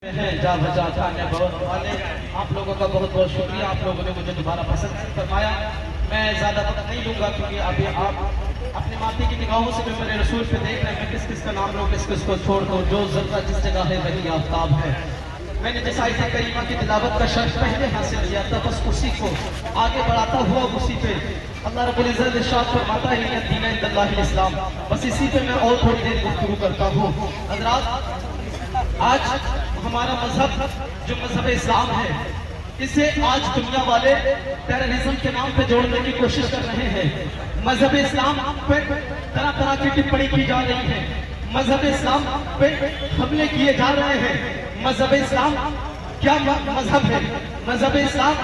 जा बजा खाने बहुत वाले आप लोगों का बहुत बहुत शुक्रिया। आप लोगों ने मुझे दोबारा पसंद फरमाया। मैं ज़्यादा वक्त नहीं लूँगा क्योंकि अभी आप अपने माथे की निगाहों से भी मेरे रसूल पे देख रहे हैं। मैं किस किस का नाम लूँ, किस किस को छोड़ दूँ। जो ज़र्रा जिस जगह है वही आफ्ताब है। मैंने जिस आयत करीमा की तिलावत का शर्फ पहले हासिल किया था, बस उसी को आगे बढ़ाता हुआ उसी पे अल्लाह रब्बुल इज़्ज़त इरशाद फरमाता है इन्ना दीन इंदल्लाहिल इस्लाम। बस इसी पे मैं और थोड़ी देर गुफ्तगू करता हूँ। हज़रात, आज हमारा मजहब जो मजहब इस्लाम है, इसे आज दुनिया वाले टेररिज्म के नाम पे जोड़ने की कोशिश कर रहे हैं। मजहब इस्लाम पे तरह तरह की टिप्पणी की जा रही है। मजहब इस्लाम पे हमले किए जा रहे हैं। मजहब इस्लाम क्या मजहब है? मजहब इस्लाम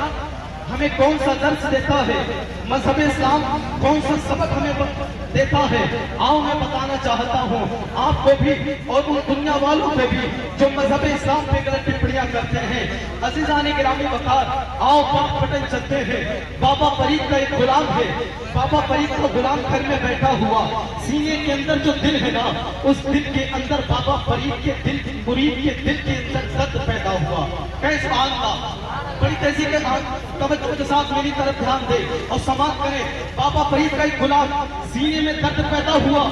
हमें कौन सा दर्स देता है? मजहब इस्लाम कौन सा सबक हमें देता है? आओ मैं बताना चाहता हूँ आपको भी और उन दुनिया वालों को भी जो मजहब इस्लाम पे गलत टिप्पणियां करते हैं। अजीजान गिरामी वकार, आओ बाप बटन चलते हैं। बाबा फरीद का एक गुलाम है। बाबा फरीद का गुलाम घर में बैठा हुआ, सीने के अंदर जो दिल है ना, उस दिल के अंदर बाबा फरीद के दिल, मुरीद के दिल के अंदर दर्द पैदा हुआ। कैसे आंदा बड़ी तेजी के तवज्जो के साथ मेरी तरफ ध्यान दे और समाप्त करें। बाबा फरीद का एक गुलाम, सीने में दर्द पैदा हुआ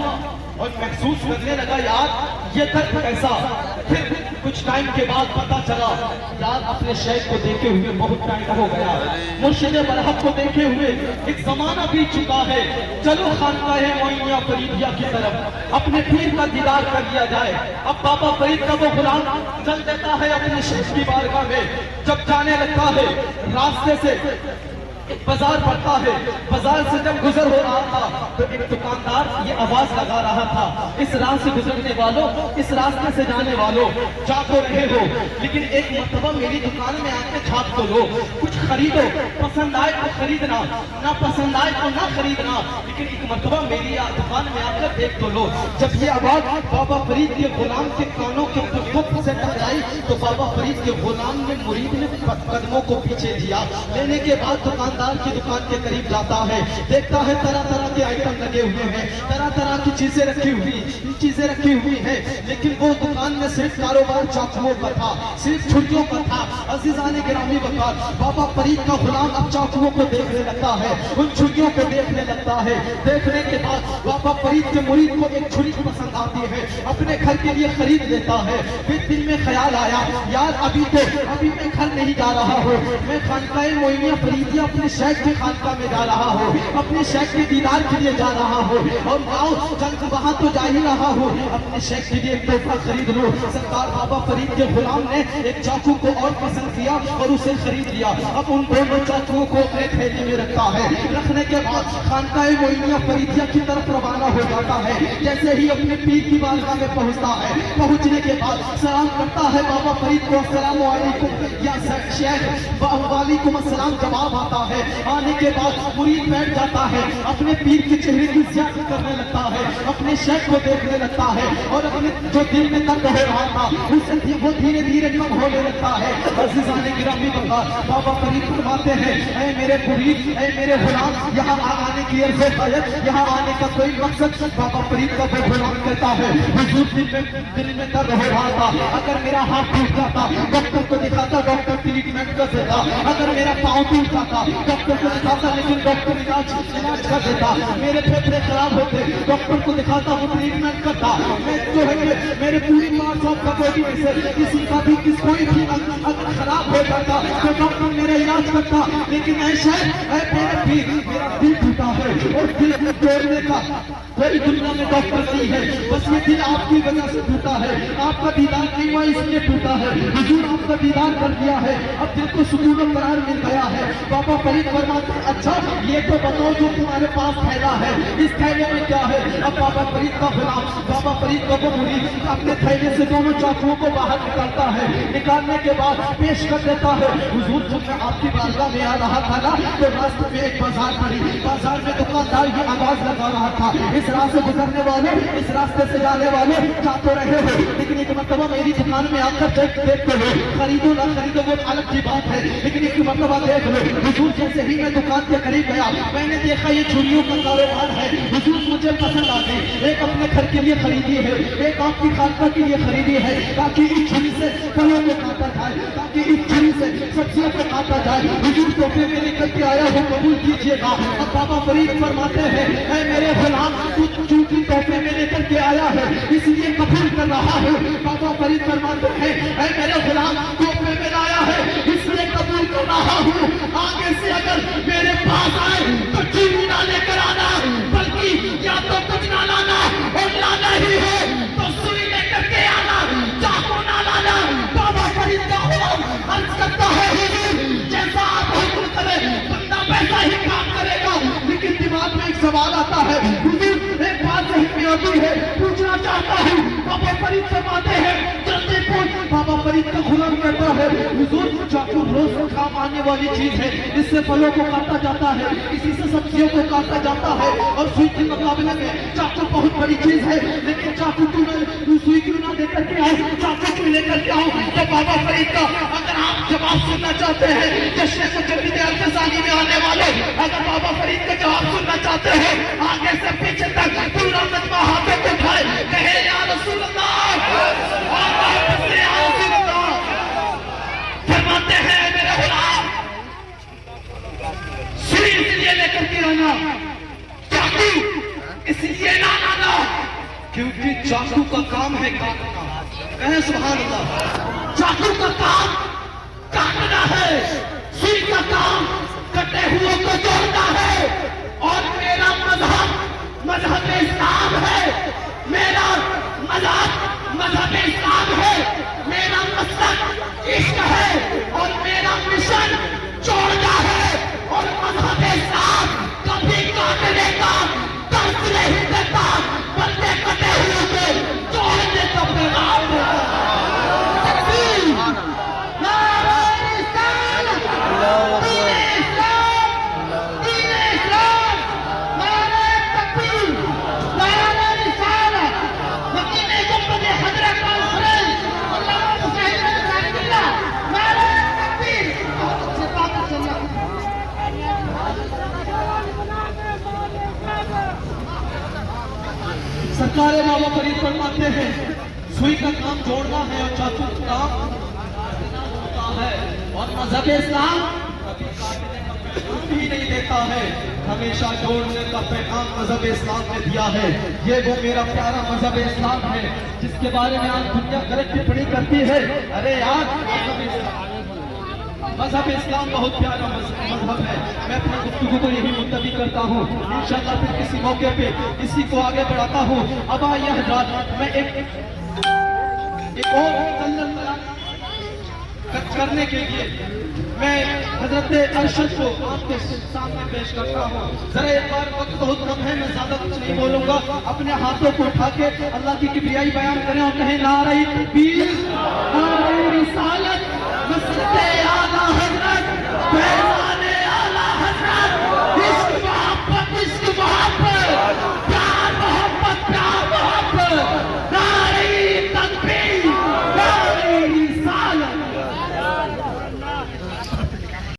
और महसूस करने लगा यार ये दर्द कैसा। फिर कुछ टाइम के बाद पता चला यार अपने शेख को देखे हुए बहुत टाइम हो गया, मुर्शिद बरहक को देखे हुए एक जमाना बीत चुका है। चलो खानकाहे मोइनिया फरीदिया की तरफ अपने पीर का दीदार कर लिया जाए। अब बाबा फरीद का वो गुलाम चल देता है अपने शेख की बारगाह में। जब जाने लगता है रास्ते से बाजार पड़ता है, बाजार से जब गुजर हो रहा था तो एक दुकानदार ये आवाज लगा रहा था, इस राह से गुजरने वालों, इस रास्ते से जाने वालों, जा तो रहे हो लेकिन एक मर्तबा मेरी दुकान में आके झाँक तो लो, कुछ खरीदो, पसंद आए तो खरीदना, ना पसंद आए तो ना खरीदना, लेकिन एक मर्तबा मेरी दुकान में आकर देख तो लो। जब ये आवाज बाबा फरीद के गुलाम के कानों के खुद से टकराई तो बाबा फरीद के गुलाम ने, मुरीद ने कदमों को पीछे दिया। लेने के बाद दुकानदार की दुकान के करीब जाता है, देखता है तरह तरह के आइटम लगे हुए हैं, तरह तरह की चीजें रखी हुई हैं, लेकिन वो दुकान में सिर्फ कारोबार चाकुओं का था, सिर्फ छुरियों का था। अजीजान गिरामी वकार, बाबा फरीद का गुलाम अब चाकुओं को देखने लगता है, उन छुरियों को देखने लगता है। देखने के बाद बाबा फरीद के मुरीद को एक छुरी पसंद आती है, अपने घर के लिए खरीद लेता है। फिर दिल में ख्याल आया यार अभी मैं घर नहीं जा रहा हूँ, मैं खानकाए मोइनिया फरीदिया अपने शेख के खानका में जा रहा हूँ, अपने शेख के दीदार के लिए जा रहा हूँ और आओ जंग वहां तो जा ही रहा हूँ, अपने शेख के लिए एक तोहफा खरीद लो। सरकार बाबा फरीद के गुलाम ने एक चाकू को और पसंद किया और उसे खरीद लिया। अब उन दोनों चाकुओं को अपने थैली में रखता है। रखने के बाद खानकाए मोइनिया फरीदिया की तरफ रवाना हो जाता है। जैसे ही अपने पीर की बारगाह में पहुंचता है, पहुंचने के बाद सलाम करता है बाबा फरीद को, अस्सलाम वालेकुम या शेख, वालेकुम अस्सलाम जवाब आता है। आने के बाद मुरीद बैठ जाता है, अपने पीर के चेहरे की ज़ियारत करने लगता है, अपने शेख को देखने लगता है और अपने जो दिल में दर्द हो रहा था उसे वो धीरे धीरे कम होने लगता है। अज़ीज़ान गिरामी वकार, बाबा फरीद फरमाते हैं ऐ मेरे मुरीद, ऐ मेरे गुलाम, यहाँ आने की अर्ज़ है, यहाँ आने का कोई मकसद। बाबा फरीद का वो गुलाम कहता है हुजूर दिल में दर्द हो रहा था, अगर मेरा हाथ टूट जाता डॉक्टर को दिखाता, डॉक्टर ट्रीटमेंट कर देता, अगर मेरा पाँव टूट जाता डॉक्टर को दिखाता, लेकिन डॉक्टर इलाज कर देता, मेरे फेफड़े खराब होते डॉक्टर को दिखाता, वो ट्रीटमेंट करता। मैं जो है मेरे पूरी मार्च ऑफ का बॉडी में से किसी का भी कोई भी अगर खराब हो जाता तो डॉक्टर मेरा इलाज करता, लेकिन ऐसा मेरा दिल टूटा है और दिल को तोड़ने का कोई दुनिया में डॉक्टर नहीं है, बस ये दिल आपकी वजह से टूटा है, आपका दीदार नहीं हुआ इसलिए टूटा है। हुजूर आपका दीदार कर दिया है, अब दिल को सुकून और करार मिल गया है। बाबा फरीद फरमाते अच्छा ये तो बताओ जो तुम्हारे पास थैला है, इस थैले में क्या है? अब बाबा फरीद का गुलाम, बाबा फरीद का वो मुरीद अपने थैले से दोनों चाकुओं को बाहर निकालता है। निकालने के बाद पेश कर देता है हुजूर जब मैं आपकी बारगाह में आ रहा था ना तो रास्ते में एक बाजार पड़ी, बाजार में दुकानदार ये आवाज लगा रहा था इस राह से गुजरने वाले, इस रास्ते से जाने वाले जा तो रहे हो लेकिन एक मरतबा मेरी दुकान में आकर देखते हो, खरीदो ना खरीदो वो अलग की बात है, लेकिन एक मरतबा देख लो। हुजूर जैसे ही मैं दुकान के करीब गया मैंने देखा ये छुरियों का कारोबार है, हुजूर मुझे पसंद आ गई, एक अपने घर के लिए खरीदी है, एक आपकी खानका के लिए खरीदी है ताकि इस छुरी से फलों को ताकि इस छुरी से सब्जियों को काटा जाए। हुजूर तोहफे में लेकर के आया हूँ, कबूल कीजिएगा। अब बाबा फरीद फरमाते हैं, ऐ मेरे गुलाम, तू चूंकि तोहफे में लेकर के आया है इसलिए कबूल कर रहा है। बाबा फरीद फरमाते हैं, ऐ मेरे गुलाम, तोहफे में लाया है इसलिए कबूल कर रहा हूँ। आगे से अगर मेरे पास आए तो चूड़ी ना लेकर आना, बल्कि या तो कुछ ना लाना, और लाना ही है तो सुई लेकर के आना, चाकू ना लाना। बाबा फरीद का हुक्म अर्ज करता है, हुजूर जैसा आप हुक्म करें बंदा वैसा ही काम करेगा। लेकिन दिमाग में एक सवाल आता है, हुजूर एक बात सही में आती है, पूछना चाहता हूँ। बाबा फरीद फरमाते हैं, जल्दी पूछ। बाबा फरीद का गुलाम कहता है, हुजूर चाकू रोज काम आने वाली चीज है, इससे फलों को काटा जाता है, इसी से सब्जियों को काटा जाता है, और सुई के मुकाबले में चाकू बहुत बड़ी चीज है। लेकिन चाकू तू सुई क्यों ना लेकर के आओ, चाकू क्यों लेकर के आओ? तो बाबा फरीद का अगर आप जवाब सुनना चाहते हैं, जश्न मुजद्दिद अल-गज़ाली में आने वाले अगर बाबा फरीद का जवाब सुनना चाहते हैं, आगे से पीछे तक पूरा मजमा हाथों को उठाए, कहे या रसूल अल्लाह, फरमाते हैं, मेरे गुलाम सुई इसलिए लेकर के आना, चाकू इसलिए ना लाना क्योंकि चाकू का काम है काटना। कहे सुभान अल्लाह। चाकू का काम काटना है, सुई का काम कटे हुए को जोड़ना है। और मेरा मजहब इस्लाम है, मेरा मजहब इस्लाम है, मेरा मकसद इश्क है, और मेरा मिशन जोड़ना है। और मजहब इस्लाम कभी काटने का दर्द नहीं देता, बल्कि कटे हुए को जोड़ने का पैगाम देता है। सरकार बाबा फरीद फरमाते हैं, सुई का काम जोड़ना है और चाकू का काम होता है। और मजहब इस्लाम कभी काटने का पैगाम ही नहीं देता है, हमेशा जोड़ने का पैगाम मजहब इस्लाम ने दिया है। ये वो मेरा प्यारा मजहब इस्लाम है जिसके बारे में आज दुनिया गलत टिप्पणी करती है। अरे यार, मजहब इस्लाम बहुत प्यारा मजहब है। मैं अपनी गुफ्तगू को यही मुंतवी करता हूँ, इंशाअल्लाह फिर किसी मौके पे इसी को आगे बढ़ाता हूँ। अब आइए हज़रात, मैं एक और करने के लिए मैं हजरत अरशद को आपके सामने पेश करता हूँ। जरा एक बार, वक्त बहुत कम है, मैं ज्यादा कुछ नहीं बोलूंगा। अपने हाथों को उठा के अल्लाह की किबरियाई बयान करें और कहें, नारे तकबीर, नारे रिसालत,